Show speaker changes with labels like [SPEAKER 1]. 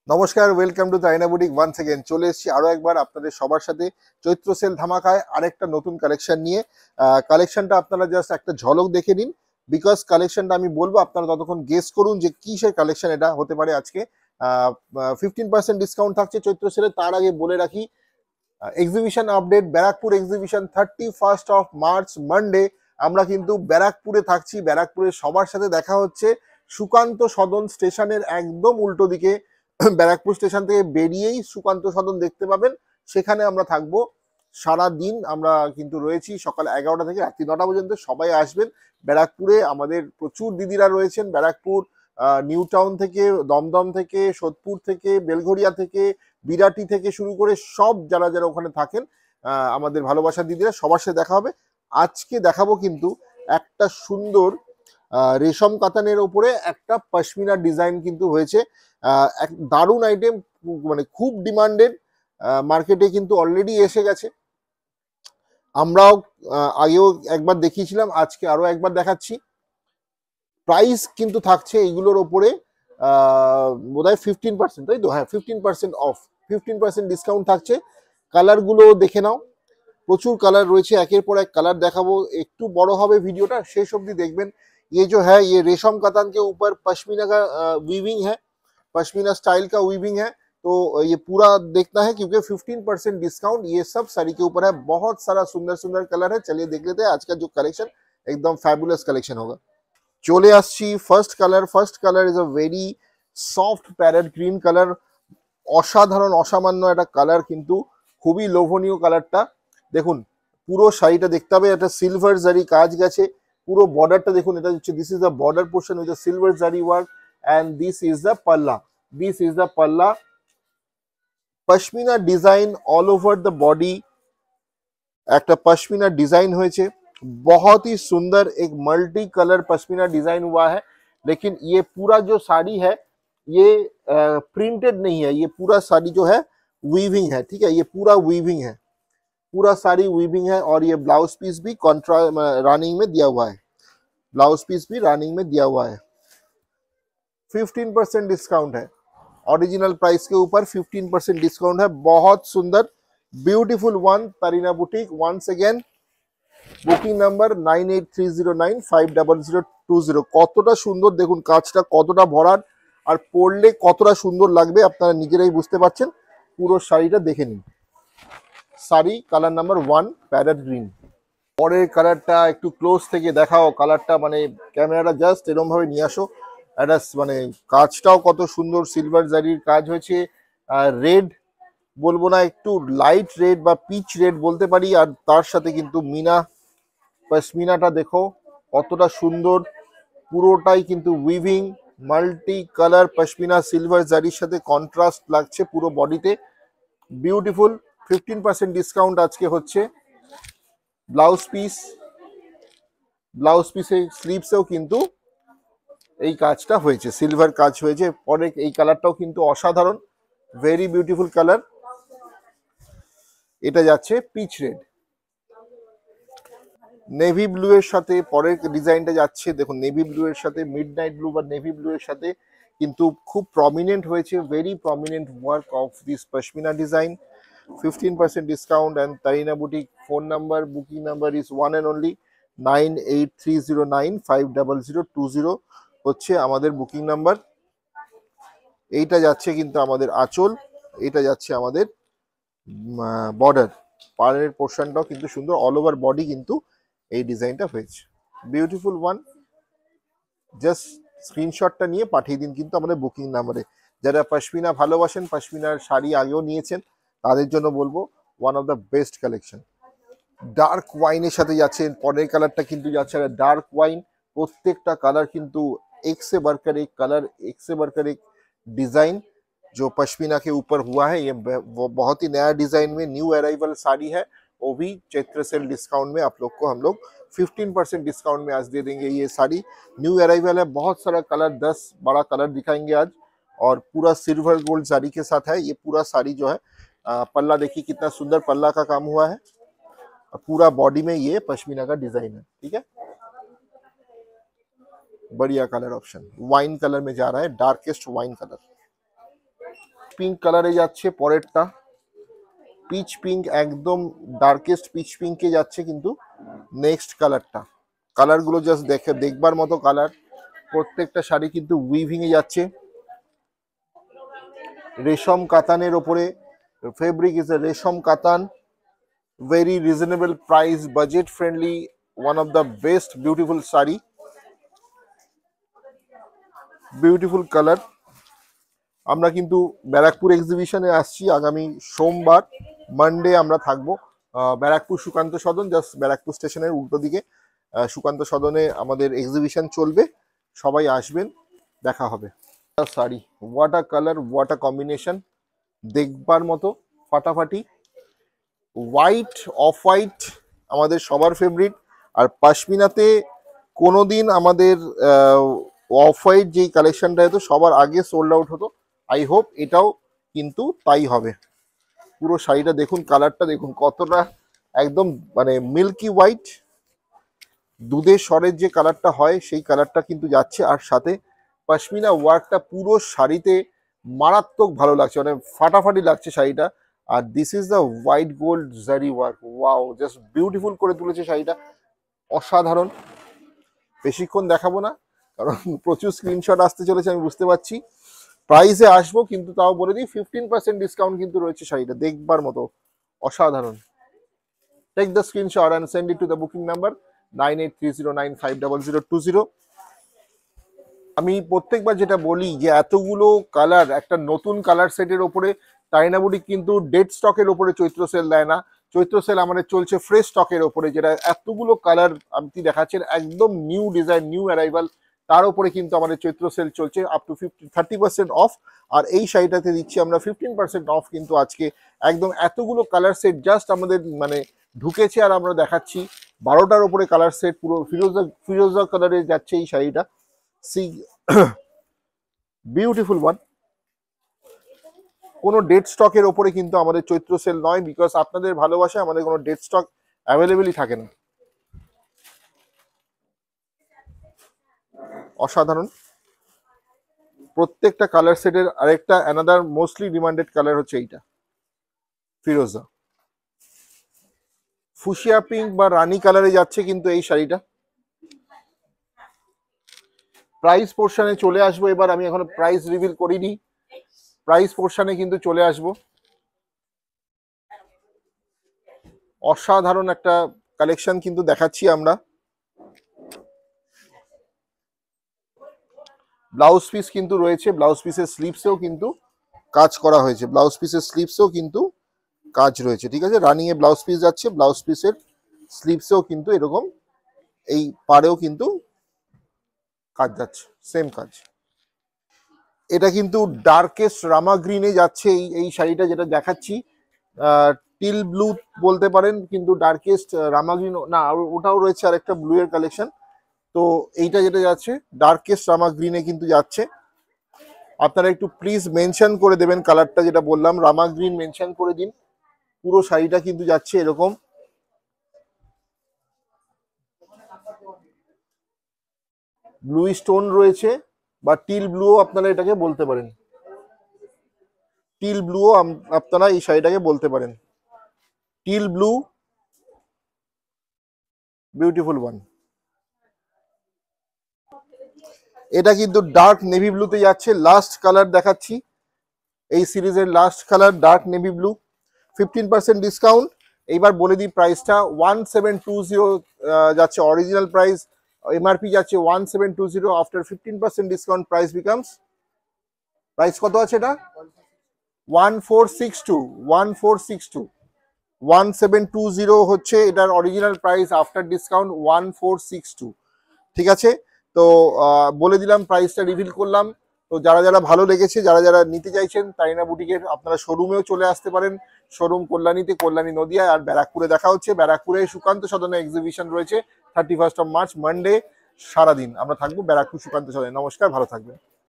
[SPEAKER 1] নমস্কার, welcome to তাইনা boutique once again. চলে এসেছি আরো একবার আপনাদের সবার সাথে চৈত্র সেল ধামাকায় আরেকটা নতুন কালেকশন নিয়ে। কালেকশনটা আপনারা জাস্ট একটা ঝলক দেখে নিন, বিকজ কালেকশনটা আমি বলবো, আপনারা ততক্ষণ গেস করুন যে কিসের কালেকশন এটা হতে পারে। আজকে 15% ডিসকাউন্ট থাকছে চৈত্র সেলে। তার আগে বলে রাখি, exhibition update, Barrackpore exhibition 31 March Monday আমরা কিন্তু ব্যারাকপুরে থাকছি। ব্যারাকপুরে সবার সাথে দেখা হচ্ছে সুকান্ত সদন স্টেশনের একদম উল্টো দিকে। ব্যারাকপুর স্টেশন থেকে বেরিয়েই সুকান্ত সদন দেখতে পাবেন, সেখানে আমরা থাকবো সারা দিন। আমরা কিন্তু রয়েছি সকাল 11টা থেকে রাত্রি 9টা পর্যন্ত। সবাই আসবেন ব্যারাকপুরে। আমাদের প্রচুর দিদিরা রয়েছেন ব্যারাকপুর, নিউ টাউন থেকে, দমদম থেকে, সোদপুর থেকে, বেলঘরিয়া থেকে, বিরাটি থেকে শুরু করে সব যারা যারা ওখানে থাকেন, আমাদের ভালোবাসার দিদিরা, সবার সাথে দেখা হবে। আজকে দেখাবো কিন্তু একটা সুন্দর রেশম কাতানের ওপরে একটা পশমিনা ডিজাইন কিন্তু হয়েছে। এক দারুণ আইটেম, মানে খুব ডিমান্ডেড, মার্কেটে কিন্তু অলরেডি এসে গেছে। আমরাও আগেও একবার দেখিয়েছিলাম, আজকে আরো একবার দেখাচ্ছি। প্রাইস কিন্তু থাকছে এইগুলোর ওপরে বোধহয় 15%, তাই তো? হ্যাঁ, 15% অফ, 15% ডিসকাউন্ট থাকছে। কালারগুলো দেখে নাও, প্রচুর কালার রয়েছে। একের পর এক কালার দেখাবো। একটু বড় হবে ভিডিওটা, শেষ অবধি দেখবেন। ये जो है ये रेशम कतान के ऊपर पश्मीना का वीविंग है, पश्मीना स्टाइल का वीविंग है। तो ये पूरा देखना है क्योंकि 15% डिस्काउंट ये सब साड़ी के ऊपर है। बहुत सारा सुंदर सुंदर कलर है। चलिए देख लेते हैं आज का जो कलेक्शन, एकदम फैबुलस कलेक्शन होगा। চলে আসছি first colour. First colour is a very soft parrot green colour. অসাধারণ অসামান্য একটা কালার, কিন্তু খুবই লোভনীয় কালারটা। দেখুন, পুরো শাড়িটা দেখতে হবে, একটা সিলভার জারি কাজ গেছে। পুরো বর্ডারটা দেখুন, এটা হচ্ছে this is the border portion with the silver zari work, and this is the palla. This is the palla. Pashmina design all over the body, একটা পশমিনা ডিজাइन হয়েছে। बहुत ही सुंदर एक मल्टी कलर पश्मीना डिजाइन हुआ है। लेकिन ये पूरा जो साड़ी है ये प्रिंटेड नहीं है, ये पूरा साड़ी जो है वीविंग है। ठीक है, ये पूरा वीविंग है, पूरा साड़ी वीविंग है। और ये ब्लाउज पीस भी कॉन्ट्रा रनिंग में दिया हुआ है, ब्लाउज पीस भी रनिंग में दिया हुआ है। 15% डिस्काउंट है, ओरिजिनल प्राइस के ऊपर 15% डिस्काउंट है। बहुत सुंदर beautiful one, Tarina boutique once again. Booking number 9830950020। কতটা সুন্দর দেখুন, কাজটা কতটা ভরাট, আর পরলে কতটা সুন্দর লাগবে আপনারা নিজেরাই বুঝতে পারছেন। পুরো শাড়িটা দেখে নিন। Sari colour number 1 parrot green. পরের কালারটা একটু ক্লোজ থেকে দেখাও। কালারটা মানে ক্যামেরাটা জাস্ট এরকম ভাবে নিয়ে আসো। একটা মানে কাজটাও কত সুন্দর, সিলভার জারির কাজ হয়েছে। রেড বলবো না, একটু লাইট রেড বা পিচ রেড বলতে পারি। আর তার সাথে কিন্তু মিনা পশমিনাটা দেখো কতটা সুন্দর, পুরোটাই কিন্তু weaving multi colour pashmina silver জারির সাথে কন্ট্রাস্ট লাগছে পুরো বডিতে। বিউটিফুল। 15% ডিসকাউন্ট আজকে হচ্ছে। ব্লাউজ পিস, ব্লাউজ পিসের স্লিভসেও কিন্তু এই কাজটা হয়েছে, সিলভার কাজ হয়েছে। পরে এই কালারটাও কিন্তু অসাধারণ, ভেরি বিউটিফুল কালার। এটা যাচ্ছে পিচ রেড, নেভি ব্লু এর সাথে পরের ডিজাইনটা যাচ্ছে। দেখুন, নেভি ব্লু এর সাথে মিডনাইট ব্লু বা নেভি ব্লু এর সাথে কিন্তু খুব প্রমিনেন্ট হয়েছে, very prominent work of this pashmina design. 15% discount and Tarina boutique. Phone number, booking number is one and only 9830950020 হচ্ছে আমাদের বুকিং নাম্বার। এইটা যাচ্ছে কিন্তু আমাদের আঁচল, এইটা যাচ্ছে আমাদের বর্ডার। পাড়ের পোর্শনটাও কিন্তু সুন্দর, অল ওভার বডি কিন্তু এই ডিজাইনটা হয়েছে। Beautiful one. জাস্ট স্ক্রিনশটটা নিয়ে পাঠিয়ে দিন কিন্তু আমাদের বুকিং নাম্বারে। যারা পশমিনা ভালোবাসেন, পশমিনার শাড়ি আগেও নিয়েছেন, তাদের জন্য বলবো one of the best collection. Dark ওয়াইনের সাথে যাচ্ছে। পরের কালারটা কিন্তু যাচ্ছে ডার্ক ওয়াইন। প্রত্যেকটা কালার কিন্তু एक से बढ़कर एक कलर, एक से बढ़कर एक डिजाइन जो पश्मीना के ऊपर हुआ है। ये वो बहुत ही नया डिजाइन में न्यू अराइवल साड़ी है, वो भी चैत्र सेल डिस्काउंट में आप लोग को हम लोग 15% डिस्काउंट में आज दे देंगे। ये साड़ी न्यू अराइवल है, बहुत सारा कलर, 10-12 कलर दिखाएंगे आज। और पूरा सिल्वर गोल्ड साड़ी के साथ है ये पूरा साड़ी जो है। पल्ला देखिए कितना सुंदर पल्ला का काम हुआ है, पूरा बॉडी में ये पश्मीना का डिजाइन है। ठीक है, बढ़िया कलर ऑप्शन, वाइन कलर में जा रहा है, डार्केस्ट वाइन कलर। পিঙ্ক কালারে যাচ্ছে পরেরটা, পিচ পিঙ্ক, একদম ডার্কেস্ট পিচ পিঙ্কে যাচ্ছে কিন্তু নেক্সট কালারটা। কালারগুলো জাস্ট দেখবার মতো কালার। প্রত্যেকটা শাড়ি কিন্তু উইভিং এ যাচ্ছে, রেশম কাতানের ওপরে। ফেব্রিক ইজ এ রেশম কাতান, very reasonable price, budget friendly, one of the best beautiful sari, beautiful colour. আমরা কিন্তু ব্যারাকপুর এক্সিবিশনে আসছি আগামী সোমবার, মানডে আমরা থাকবো ব্যারাকপুর সুকান্ত সদন, জাস্ট ব্যারাকপুর স্টেশনের উল্টো দিকে সুকান্ত সদনে আমাদের এক্সিবিশন চলবে। সবাই আসবেন, দেখা হবে। Sari, what a colour, what a combination, দেখবার মতো ফাটাফাটি। হোয়াইট, অফ হোয়াইট আমাদের সবার ফেভারিট। আর পাশমিনাতে কোনোদিন আমাদের অফ হোয়াইট যেই কালেকশনটা হতো সবার আগে সোল্ড আউট হতো, আই হোপ এটাও কিন্তু তাই হবে। পুরো শাড়িটা দেখুন, কালারটা দেখুন কতটা একদম মানে মিল্কি হোয়াইট, দুধের স্বরের যে কালারটা হয় সেই কালারটা কিন্তু যাচ্ছে। আর সাথে পশমিনা ওয়ার্কটা পুরো শাড়িতে মারাত্মক ভালো লাগছে, মানে ফাটাফাটি লাগছে শাড়িটা। আর this is the white gold zari work, wow, just beautiful করে তুলেছে শাড়িটা, অসাধারণ। বেশিক্ষণ দেখাবো না কারণ প্রচুর স্ক্রিনশট আসতে চলেছে, আমি বুঝতে পারছি। প্রাইসে আসবো কিন্তু তাও বলে দিই 15% ডিসকাউন্ট কিন্তু রয়েছে শাড়িটা, দেখবার মতো অসাধারণ। Take the screenshot and send it to the booking number 9830950020। আমি প্রত্যেকবার যেটা বলি যে এতগুলো কালার একটা নতুন কালার সেটের ওপরে টাইনা বুটিক কিন্তু ডেড স্টকের ওপরে চৈত্র সেল দেয় না। চৈত্র সেল আমাদের চলছে ফ্রেশ স্টকের ওপরে, যেটা এতগুলো কালার আপনি দেখাচ্ছেন একদম নিউ ডিজাইন, নিউ অ্যারাইভাল, তার উপরে কিন্তু আমাদের চৈত্র সেল চলছে আপ টু 30% অফ। আর এই শাড়িটাতে দিচ্ছি আমরা 15% অফ কিন্তু আজকে। একদম এতগুলো কালার সেট জাস্ট আমাদের মানে ঢুকেছে আর আমরা দেখাচ্ছি। 12টার ওপরে কালার সেট, পুরো ফিরোজা ফিরোজা কালারে যাচ্ছে এই শাড়িটা। C beautiful one. কোনো ডেড স্টকের ওপরে কিন্তু আমাদের চৈত্র সেল নয়, বিকজ আপনাদের ভালোবাসা আমাদের কোনো ডেড স্টক অ্যাভেলেবেলই থাকে না। অসাধারণ প্রত্যেকটা কালার সেটের। আরেকটা অ্যানাদার মোস্টলি ডিমান্ডেড কালার হচ্ছে এইটা ফিরোজা, ফুশিয়া পিঙ্ক বা রানী কালারে যাচ্ছে কিন্তু এই শাড়িটা। প্রাইস পোর্শনে চলে আসবো এবার, আমি এখনো প্রাইস রিভিল করিনি, প্রাইস পোর্শনে কিন্তু চলে আসবো। অসাধারণ একটা কালেকশন কিন্তু দেখাচ্ছি আমরা। ব্লাউজ পিস কিন্তু রয়েছে, ব্লাউজ পিসের স্লিভসেও কিন্তু কাজ করা হয়েছে, ব্লাউজ পিসের স্লিভসেও কিন্তু কাজ রয়েছে, ঠিক আছে। রানিং এ ব্লাউজ পিস যাচ্ছে, ব্লাউজ পিসের স্লিভসেও কিন্তু এরকম এই পাড়েও কিন্তু কাজ যাচ্ছে, সেম কাজ। এটা কিন্তু ডার্কেস্ট রামা গ্রিনে যাচ্ছে এই শাড়িটা যেটা দেখাচ্ছি, টিল ব্লু বলতে পারেন, কিন্তু ডার্কেস্ট রামা গ্রিন না, ওটাও রয়েছে আরেকটা ব্লু এর কালেকশন। তো এইটা যেটা যাচ্ছে ডার্কেস্ট রামা গ্রিনে কিন্তু যাচ্ছে। আপনারা একটু প্লিজ মেনশন করে দেবেন কালারটা, যেটা বললাম রামা গ্রিন মেনশন করে দিন। পুরো শাড়িটা কিন্তু যাচ্ছে এরকম, ব্লু স্টোন রয়েছে বা টিল ব্লুও আপনারা এটাকে বলতে পারেন, টিল ব্লুও আপনারা এই শাড়িটাকে বলতে পারেন, টিল ব্লু, বিউটিফুল ওয়ান। এটা কিন্তু ডার্ক নেভি ব্লুতে যাচ্ছে, লাস্ট কালার দেখাচ্ছি এই সিরিজের, last colour dark navy blue, 15% discount. এইবার বলে দিই প্রাইসটা 1720 যাচ্ছে অরিজিনাল প্রাইস, এমআরপি যাচ্ছে 1720, after 15% discount price becomes, price কত আছে এটা 1462, 1462, 1720 হচ্ছে এটার অরিজিনাল প্রাইস, আফটার ডিসকাউন্ট 1462, ঠিক আছে। তো বলে দিলাম, প্রাইসটা রিভিল করলাম। তো যারা যারা ভালো লেগেছে, যারা যারা নিতে চাইছেন তাইনা বুটিকের, আপনারা শোরুমেও চলে আসতে পারেন। শোরুম কল্যাণীতে, কল্যাণী নদিয়ায়, আর ব্যারাকপুরে দেখা হচ্ছে। ব্যারাকপুরে সুকান্ত সদনে এক্সিবিশন রয়েছে 31 মার্চ মানডে, সারাদিন আমরা থাকবো ব্যারাকপুর সুকান্ত সদনে। নমস্কার, ভালো থাকবেন।